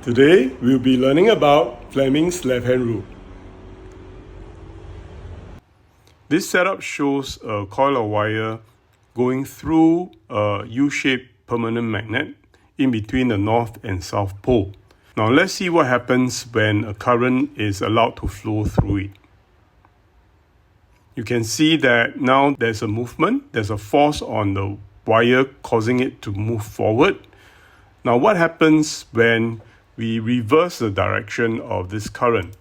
Today, we'll be learning about Fleming's left-hand rule. This setup shows a coil of wire going through a U-shaped permanent magnet in between the north and south pole. Now let's see what happens when a current is allowed to flow through it. You can see that now there's a movement, there's a force on the wire causing it to move forward. Now what happens when we reverse the direction of this current?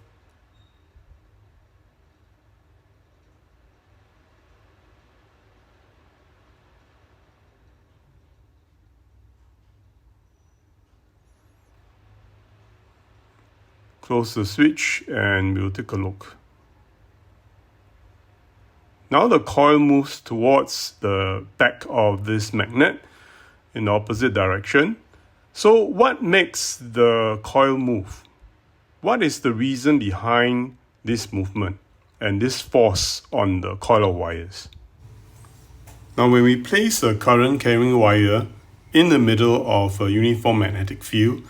Close the switch and we'll take a look. Now the coil moves towards the back of this magnet in the opposite direction. So what makes the coil move? What is the reason behind this movement and this force on the coil of wires? Now when we place a current carrying wire in the middle of a uniform magnetic field,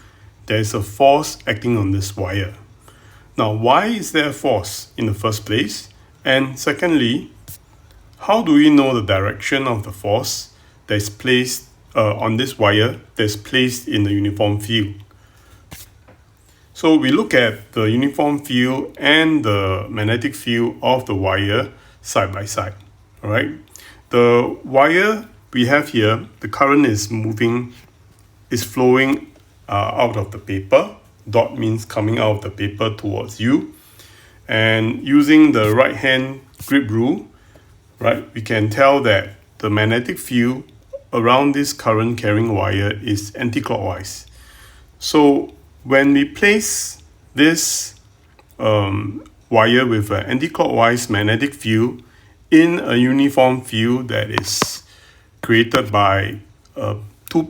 there is a force acting on this wire. Now why is there a force in the first place? And secondly, how do we know the direction of the force that is placed on this wire that's placed in the uniform field? So we look at the uniform field and the magnetic field of the wire side by side. All right. The wire we have here, the current is flowing out of the paper. Dot means coming out of the paper towards you. And using the right hand grip rule, right, we can tell that the magnetic field around this current carrying wire is anti-clockwise. So when we place this wire with an anti-clockwise magnetic field in a uniform field that is created by two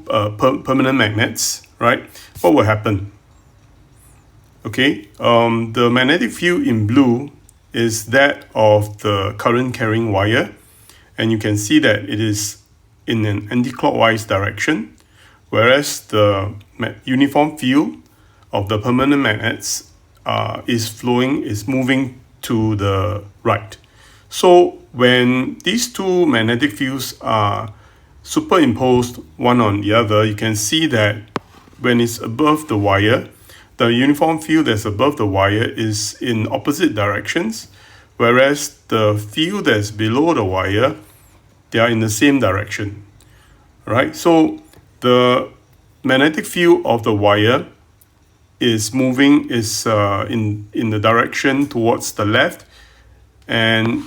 permanent magnets, right, what will happen? Okay, the magnetic field in blue is that of the current carrying wire, and you can see that it is in an anti-clockwise direction, whereas the uniform field of the permanent magnets is moving to the right. So when these two magnetic fields are superimposed one on the other, you can see that when it's above the wire, the uniform field that's above the wire is in opposite directions, whereas the field that's below the wire, they are in the same direction, right? So the magnetic field of the wire is moving in the direction towards the left, and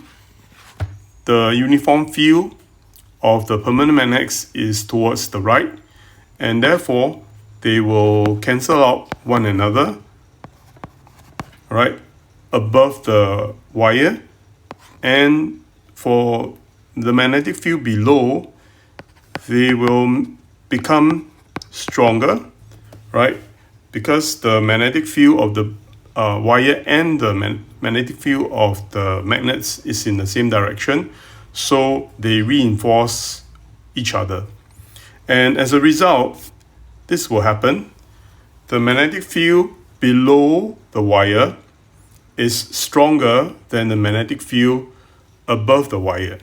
the uniform field of the permanent magnets is towards the right, and therefore they will cancel out one another, right, above the wire. And for the magnetic field below, they will become stronger, right, because the magnetic field of the wire and the magnetic field of the magnets is in the same direction, so they reinforce each other. And as a result, this will happen. The magnetic field below the wire is stronger than the magnetic field above the wire.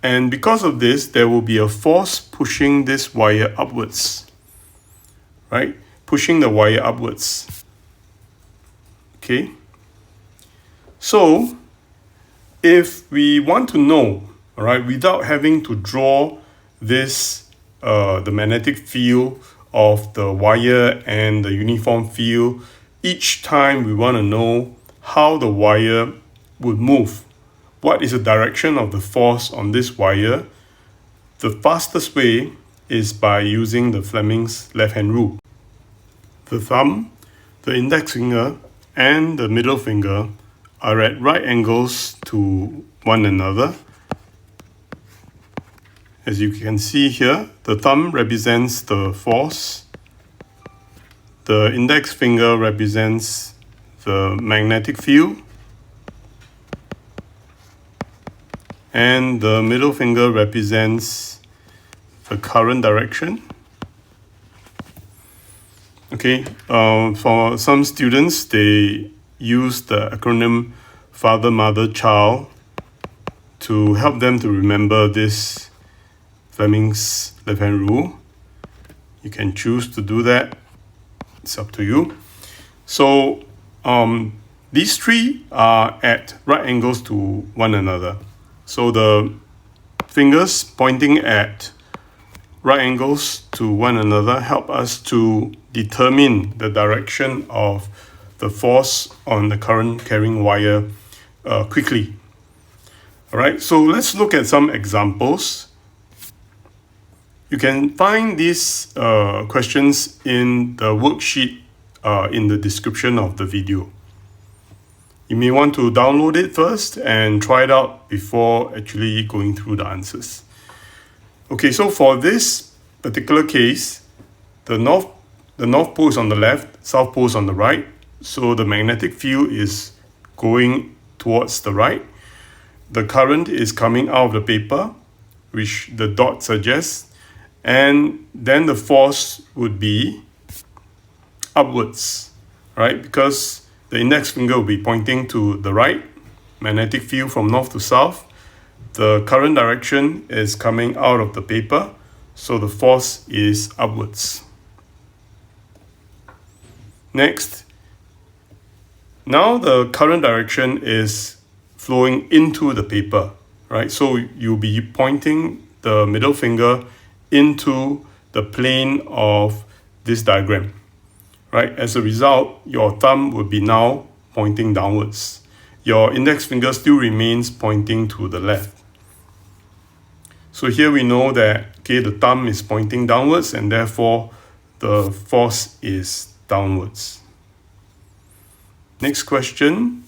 And because of this, there will be a force pushing this wire upwards, right? Pushing the wire upwards. Okay? So, if we want to know, all right, without having to draw this, the magnetic field of the wire and the uniform field, each time we want to know how the wire would move, what is the direction of the force on this wire, the fastest way is by using the Fleming's left-hand rule. The thumb, the index finger, and the middle finger are at right angles to one another. As you can see here, the thumb represents the force, the index finger represents the magnetic field, and the middle finger represents the current direction. Okay, for some students, they use the acronym Father, Mother, Child to help them to remember this Fleming's left-hand rule. You can choose to do that. It's up to you. So these three are at right angles to one another. So the fingers pointing at right angles to one another help us to determine the direction of the force on the current carrying wire quickly. All right, so let's look at some examples. You can find these questions in the worksheet in the description of the video. You may want to download it first and try it out before actually going through the answers. Okay, so for this particular case, the north pole is on the left, south pole is on the right. So the magnetic field is going towards the right. The current is coming out of the paper, which the dot suggests. And then the force would be upwards, right? Because the index finger will be pointing to the right, magnetic field from north to south. The current direction is coming out of the paper, so the force is upwards. Next, now the current direction is flowing into the paper, right? So you'll be pointing the middle finger into the plane of this diagram, right? As a result, your thumb will be now pointing downwards. Your index finger still remains pointing to the left. So here we know that, okay, the thumb is pointing downwards and therefore the force is downwards. Next question.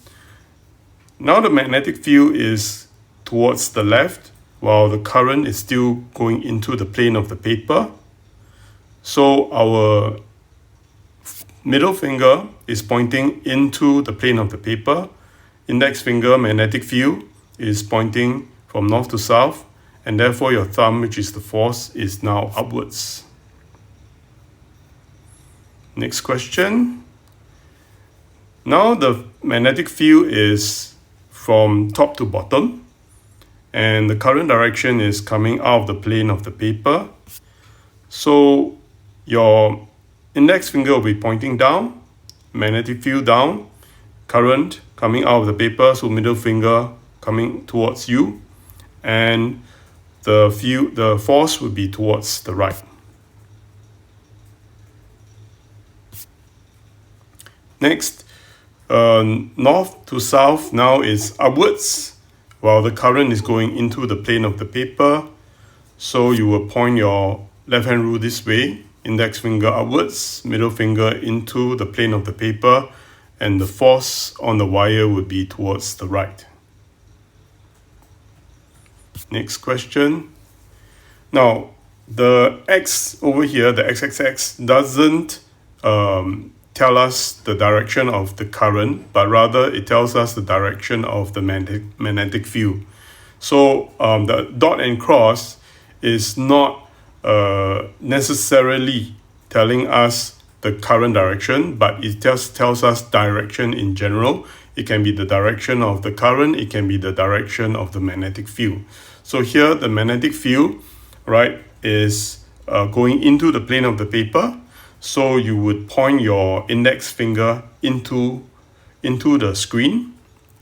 Now the magnetic field is towards the left while the current is still going into the plane of the paper. So our middle finger is pointing into the plane of the paper. Index finger, magnetic field, is pointing from north to south, and therefore your thumb, which is the force, is now upwards. Next question. Now the magnetic field is from top to bottom, and the current direction is coming out of the plane of the paper. So your index finger will be pointing down, magnetic field down, current coming out of the paper, so middle finger coming towards you, and the force would be towards the right. Next, north to south now is upwards, while the current is going into the plane of the paper. So you will point your left hand rule this way, index finger upwards, middle finger into the plane of the paper, and the force on the wire would be towards the right. Next question. Now, the X over here, the x-axis, doesn't tell us the direction of the current, but rather it tells us the direction of the magnetic field. So the dot and cross is not necessarily telling us the current direction, but it just tells us direction in general. It can be the direction of the current, it can be the direction of the magnetic field. So here the magnetic field, right, is going into the plane of the paper. So you would point your index finger into the screen,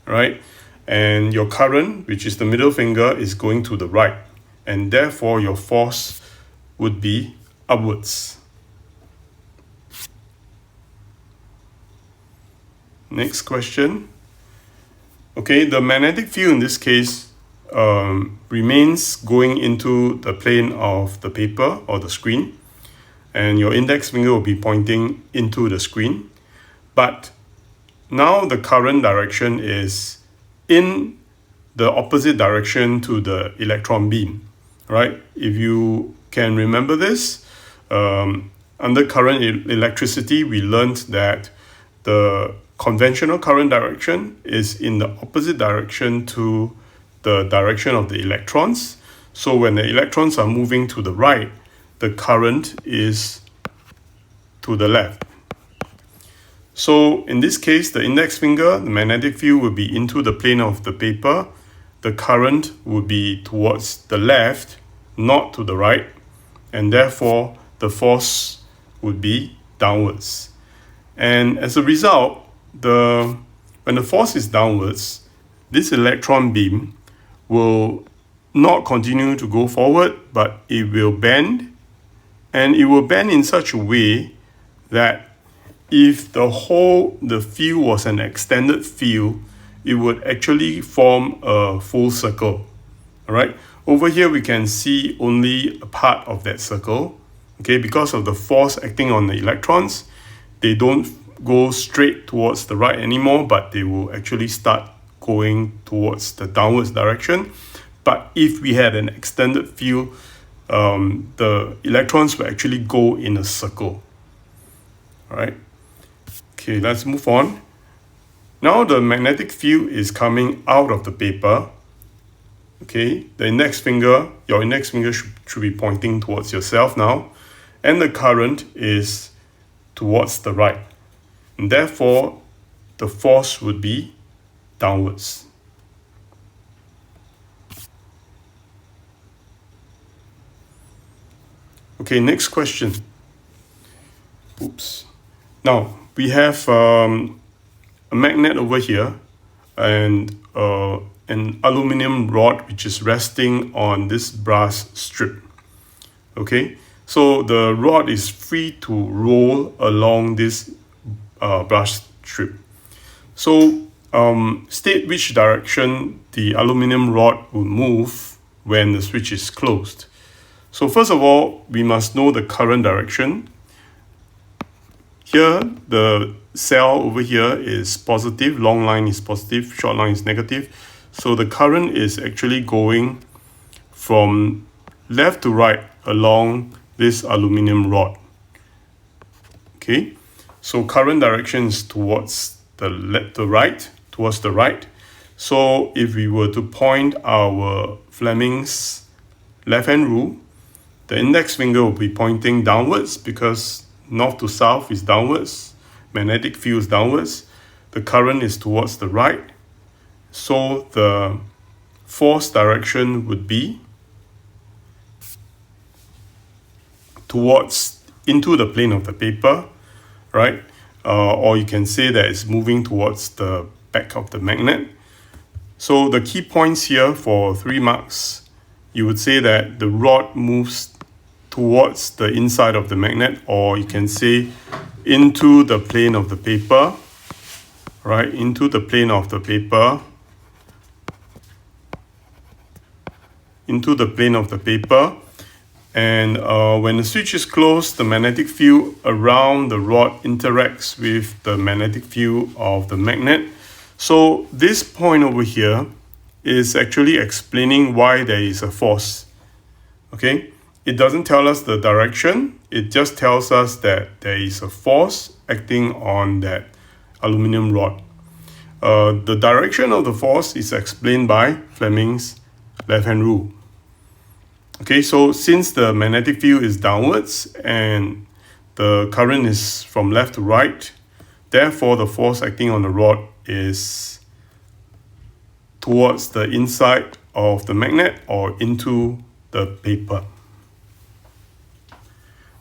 right? And your current, which is the middle finger, is going to the right. And therefore your force would be upwards. Next question. Okay, the magnetic field in this case remains going into the plane of the paper or the screen, and your index finger will be pointing into the screen. But now the current direction is in the opposite direction to the electron beam, right? If you can remember this, under current electricity, we learned that the conventional current direction is in the opposite direction to the direction of the electrons. So when the electrons are moving to the right, the current is to the left, So in this case, the index finger, the magnetic field will be into the plane of the paper. The current will be towards the left, not to the right, and therefore the force would be downwards. And as a result, when the force is downwards, this electron beam will not continue to go forward, but it will bend, and it will bend in such a way that if the field was an extended field, it would actually form a full circle. All right. Over here, we can see only a part of that circle. Okay, because of the force acting on the electrons, they don't go straight towards the right anymore, but they will actually start going towards the downwards direction. But if we had an extended field, the electrons will actually go in a circle. All right. Okay, let's move on. Now the magnetic field is coming out of the paper. Okay, your index finger should be pointing towards yourself now, and the current is towards the right. And therefore, the force would be downwards. Okay, next question. Oops. Now, we have a magnet over here and an aluminum rod which is resting on this brass strip. Okay, so the rod is free to roll along this brass strip. So state which direction the aluminum rod will move when the switch is closed. So first of all, we must know the current direction. Here, the cell over here is positive, long line is positive, short line is negative. So the current is actually going from left to right along this aluminum rod. Okay, so current direction is towards the right. So if we were to point our Fleming's left-hand rule, the index finger will be pointing downwards because north to south is downwards, magnetic field is downwards, the current is towards the right, so the force direction would be into the plane of the paper, right? Or you can say that it's moving towards the back of the magnet. So the key points here for 3 marks, you would say that the rod moves towards the inside of the magnet, or you can say into the plane of the paper, right? Into the plane of the paper, and when the switch is closed, the magnetic field around the rod interacts with the magnetic field of the magnet. So this point over here is actually explaining why there is a force. Okay, it doesn't tell us the direction, it just tells us that there is a force acting on that aluminum rod. The direction of the force is explained by Fleming's left-hand rule. Okay, so since the magnetic field is downwards and the current is from left to right, therefore the force acting on the rod is towards the inside of the magnet or into the paper.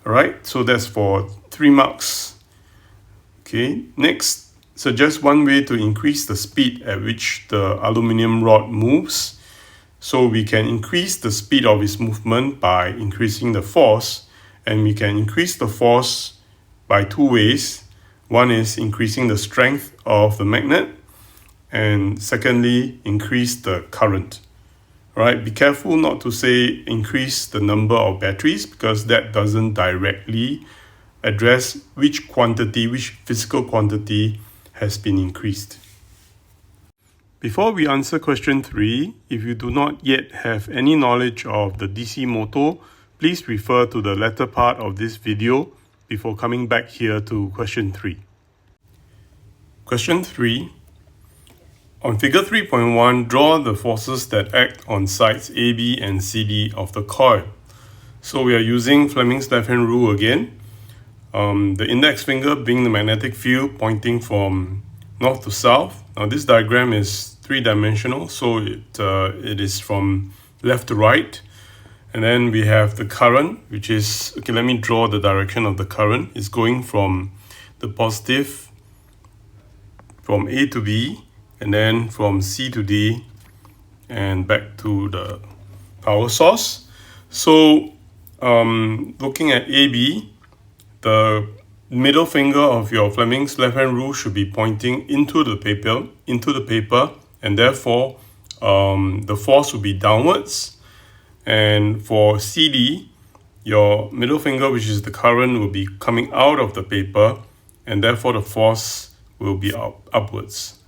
Alright, so that's for 3 marks. Okay, next, suggest one way to increase the speed at which the aluminum rod moves. So we can increase the speed of its movement by increasing the force, and we can increase the force by 2 ways. One is increasing the strength of the magnet, and secondly, increase the current. Right? Be careful not to say increase the number of batteries, because that doesn't directly address which physical quantity has been increased. Before we answer question 3, if you do not yet have any knowledge of the DC motor, please refer to the latter part of this video before coming back here to question 3. Question 3. On figure 3.1, draw the forces that act on sides AB and CD of the coil. So we are using Fleming's left-hand rule again. The index finger being the magnetic field pointing from north to south. Now this diagram is three-dimensional, so it is from left to right. And then we have the current, which is, okay, let me draw the direction of the current. It's going from the positive, from A to B, and then from C to D, and back to the power source. So looking at AB, the middle finger of your Fleming's left hand rule should be pointing into the paper, and therefore the force will be downwards. And for CD, your middle finger, which is the current, will be coming out of the paper, and therefore the force will be upwards.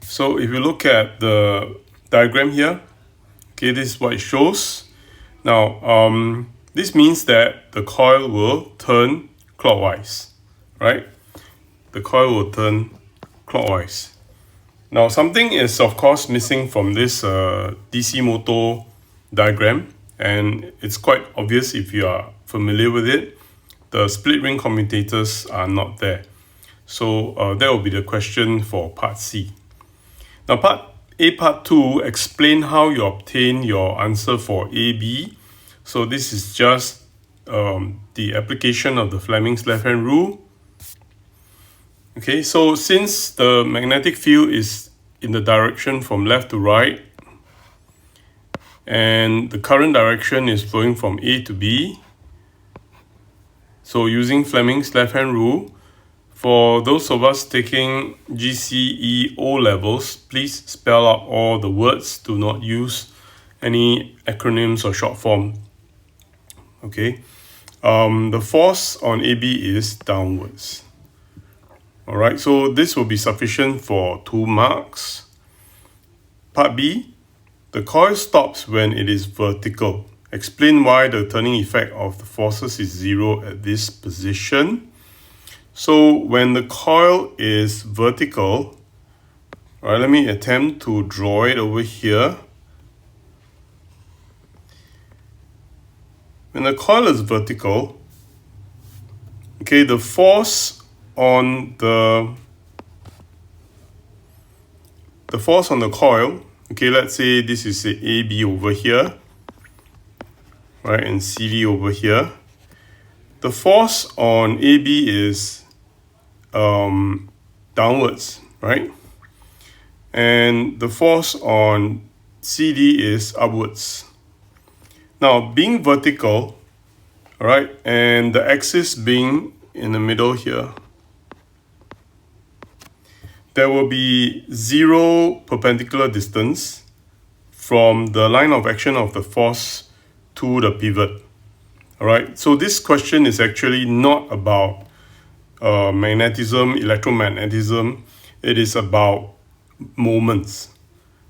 So if you look at the diagram here, okay, this is what it shows. Now, this means that the coil will turn clockwise, right? The coil will turn clockwise. Now, something is of course missing from this DC motor diagram, and it's quite obvious if you are familiar with it. The split ring commutators are not there. So that will be the question for part C. Now part 2, explain how you obtain your answer for AB. So this is just the application of the Fleming's left hand rule. Okay, so since the magnetic field is in the direction from left to right, and the current direction is flowing from A to B, so using Fleming's left hand rule, for those of us taking GCE O Levels, please spell out all the words. Do not use any acronyms or short form. Okay, the force on AB is downwards. All right, so this will be sufficient for 2 marks. Part B, the coil stops when it is vertical. Explain why the turning effect of the forces is 0 at this position. So when the coil is vertical, all right, let me attempt to draw it over here. When the coil is vertical, okay, the force on the coil, okay, let's say this is a AB over here, right, and CD over here. The force on AB is downwards, right? And the force on CD is upwards. Now, being vertical, all right, and the axis being in the middle here, there will be 0 perpendicular distance from the line of action of the force to the pivot. All right, so this question is actually not about magnetism, electromagnetism. It is about moments.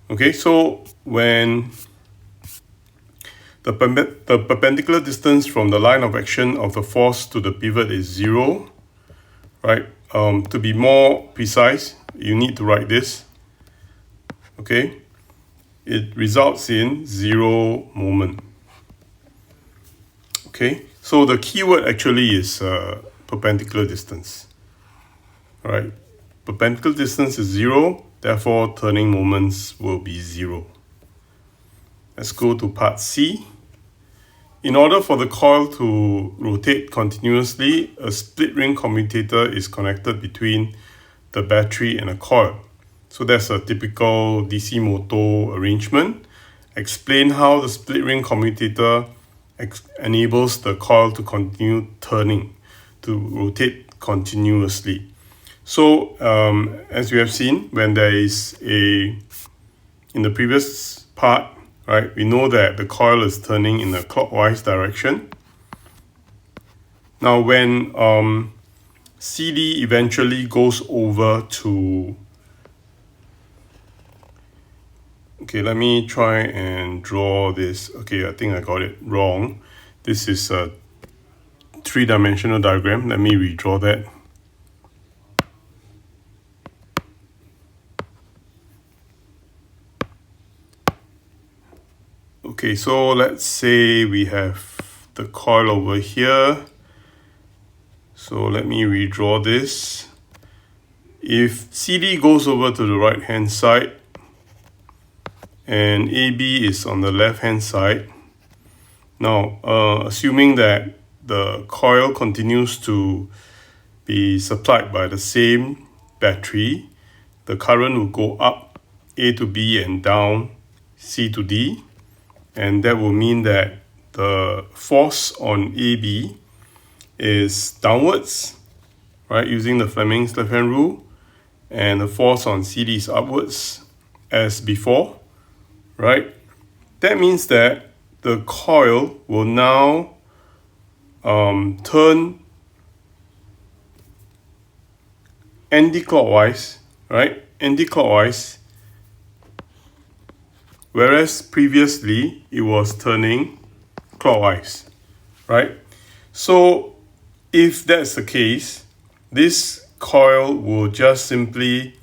Okay, so when the perpendicular distance from the line of action of the force to the pivot is 0, right? To be more precise, you need to write this. Okay, it results in 0 moment. Okay, so the keyword actually is perpendicular distance. All right, perpendicular distance is 0, therefore turning moments will be 0. Let's go to part C. In order for the coil to rotate continuously, a split ring commutator is connected between the battery and a coil. So that's a typical DC motor arrangement. Explain how the split ring commutator enables the coil to continue turning, to rotate continuously. So as you have seen, when there is in the previous part, right, we know that the coil is turning in a clockwise direction. Now when CD eventually goes over to, okay, let me try and draw this. Okay, I think I got it wrong. This is a 3-dimensional diagram. Let me redraw that. Okay, so let's say we have the coil over here, So let me redraw this. If CD goes over to the right hand side and AB is on the left hand side, now assuming that the coil continues to be supplied by the same battery, the current will go up A to B and down C to D, and that will mean that the force on AB is downwards, right, using the Fleming's left hand rule, and the force on CD is upwards as before, right? That means that the coil will now turn anti-clockwise, right? Anti-clockwise, whereas previously it was turning clockwise, right? So if that's the case, this coil will just simply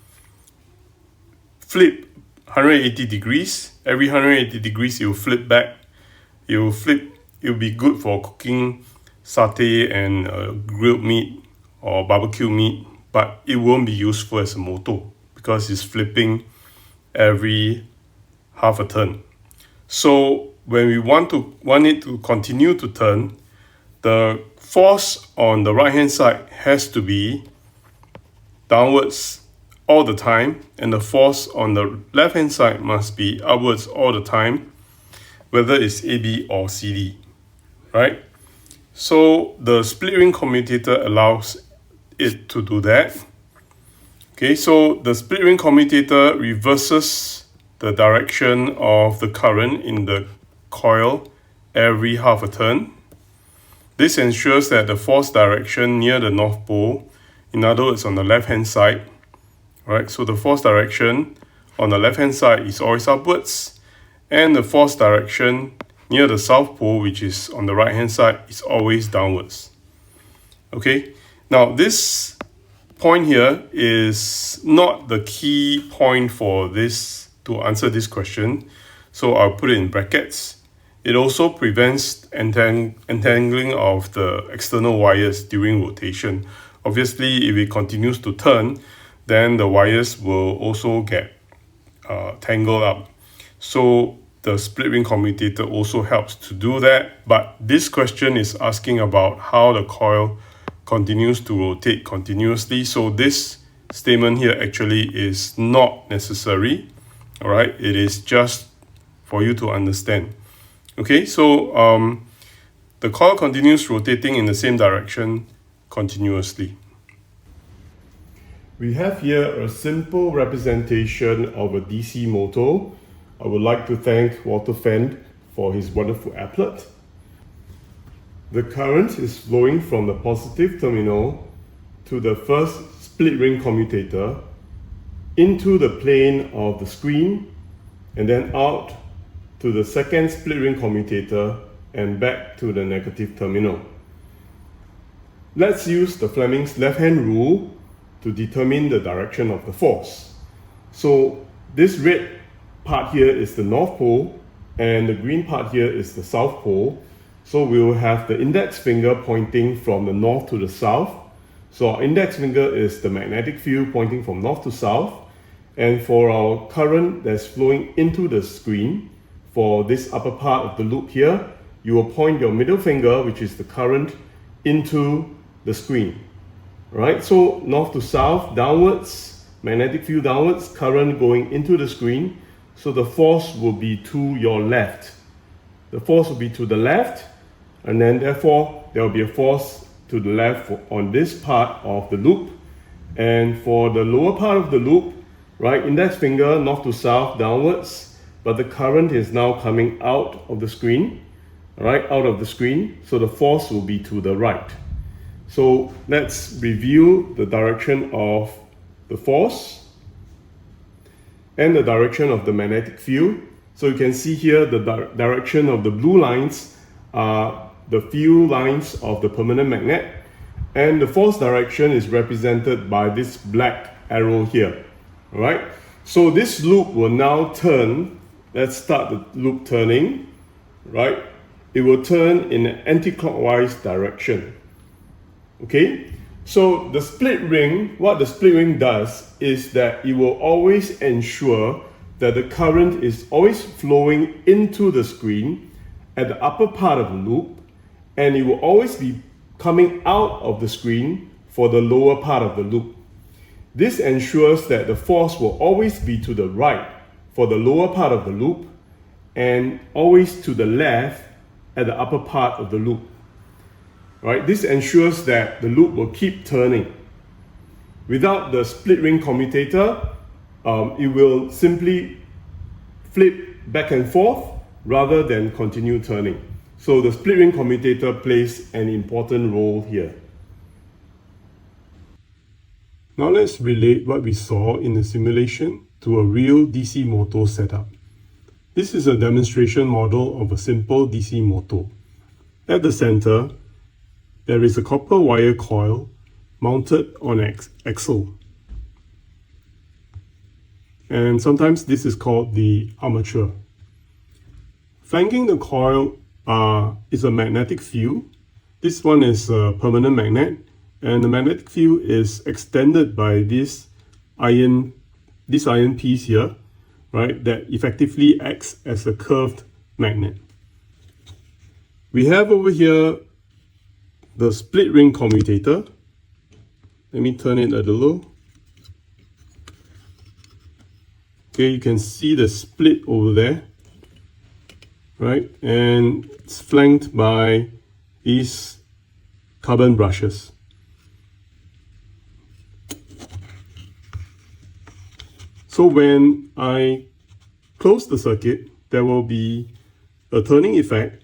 flip 180 degrees. Every 180 degrees, it will flip back. It will be good for cooking satay and grilled meat or barbecue meat, but it won't be useful as a motor because it's flipping every half a turn. So when we want it to continue to turn, the force on the right hand side has to be downwards all the time, and the force on the left hand side must be upwards all the time, whether it's AB or CD, right? So the split ring commutator allows it to do that. Okay, so the split ring commutator reverses the direction of the current in the coil every half a turn. This ensures that the force direction near the North Pole, in other words on the left hand side, right? So the force direction on the left hand side is always upwards, and the force direction near the South Pole, which is on the right hand side, is always downwards. Okay, now this point here is not the key point for this to answer this question, so I'll put it in brackets. It also prevents entangling of the external wires during rotation. Obviously, if it continues to turn, then the wires will also get tangled up. So the split ring commutator also helps to do that, but this question is asking about how the coil continues to rotate continuously. So this statement here actually is not necessary, all right? It is just for you to understand. Okay, so the coil continues rotating in the same direction continuously. We have here a simple representation of a DC motor. I would like to thank Walter Fendt for his wonderful applet. The current is flowing from the positive terminal to the first split ring commutator into the plane of the screen and then out to the second split ring commutator and back to the negative terminal. Let's use the Fleming's left hand rule to determine the direction of the force. So this red part here is the North Pole and the green part here is the South Pole. So we will have the index finger pointing from the north to the south. So our index finger is the magnetic field pointing from north to south. And for our current that's flowing into the screen, for this upper part of the loop here, you will point your middle finger, which is the current, into the screen. Right? So north to south, downwards, magnetic field downwards, current going into the screen. So the force will be to your left. The force will be to the left, and then therefore there will be a force to the left on this part of the loop. And for the lower part of the loop, right, index finger north to south, downwards, but the current is now coming out of the screen, right, out of the screen, so the force will be to the right. So let's review the direction of the force and the direction of the magnetic field. So you can see here the direction of the blue lines are the field lines of the permanent magnet, and the force direction is represented by this black arrow here. All right, so this loop will now turn. Let's start the loop turning, right? It will turn in an anti-clockwise direction. Okay, so the split ring, what the split ring does is that it will always ensure that the current is always flowing into the screen at the upper part of the loop, and it will always be coming out of the screen for the lower part of the loop. This ensures that the force will always be to the right for the lower part of the loop and always to the left at the upper part of the loop. Right? This ensures that the loop will keep turning. Without the split ring commutator, it will simply flip back and forth rather than continue turning. So the split ring commutator plays an important role here. Now let's relate what we saw in the simulation to a real DC motor setup. This is a demonstration model of a simple DC motor. At the center, there is a copper wire coil mounted on an axle. And sometimes this is called the armature. Flanking the coil is a magnetic field. This one is a permanent magnet, and the magnetic field is extended by this iron piece here, right, that effectively acts as a curved magnet. We have over here the split ring commutator. Let me turn it a little. Okay, you can see the split over there, right? And it's flanked by these carbon brushes. So when I close the circuit, there will be a turning effect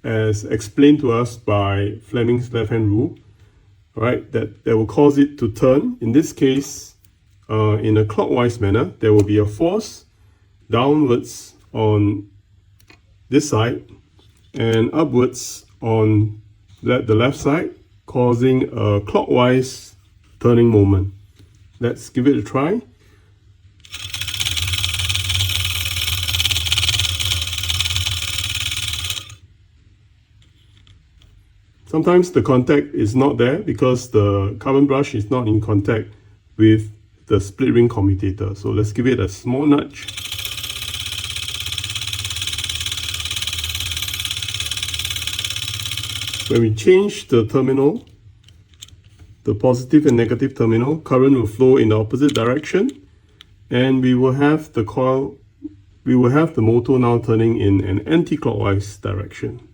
as explained to us by Fleming's left-hand rule, right? That will cause it to turn. In this case, in a clockwise manner, there will be a force downwards on this side and upwards on the left side, causing a clockwise turning moment. Let's give it a try. Sometimes the contact is not there because the carbon brush is not in contact with the split ring commutator. So let's give it a small nudge. When we change the terminal, the positive and negative terminal, current will flow in the opposite direction, and we will have the motor now turning in an anti-clockwise direction.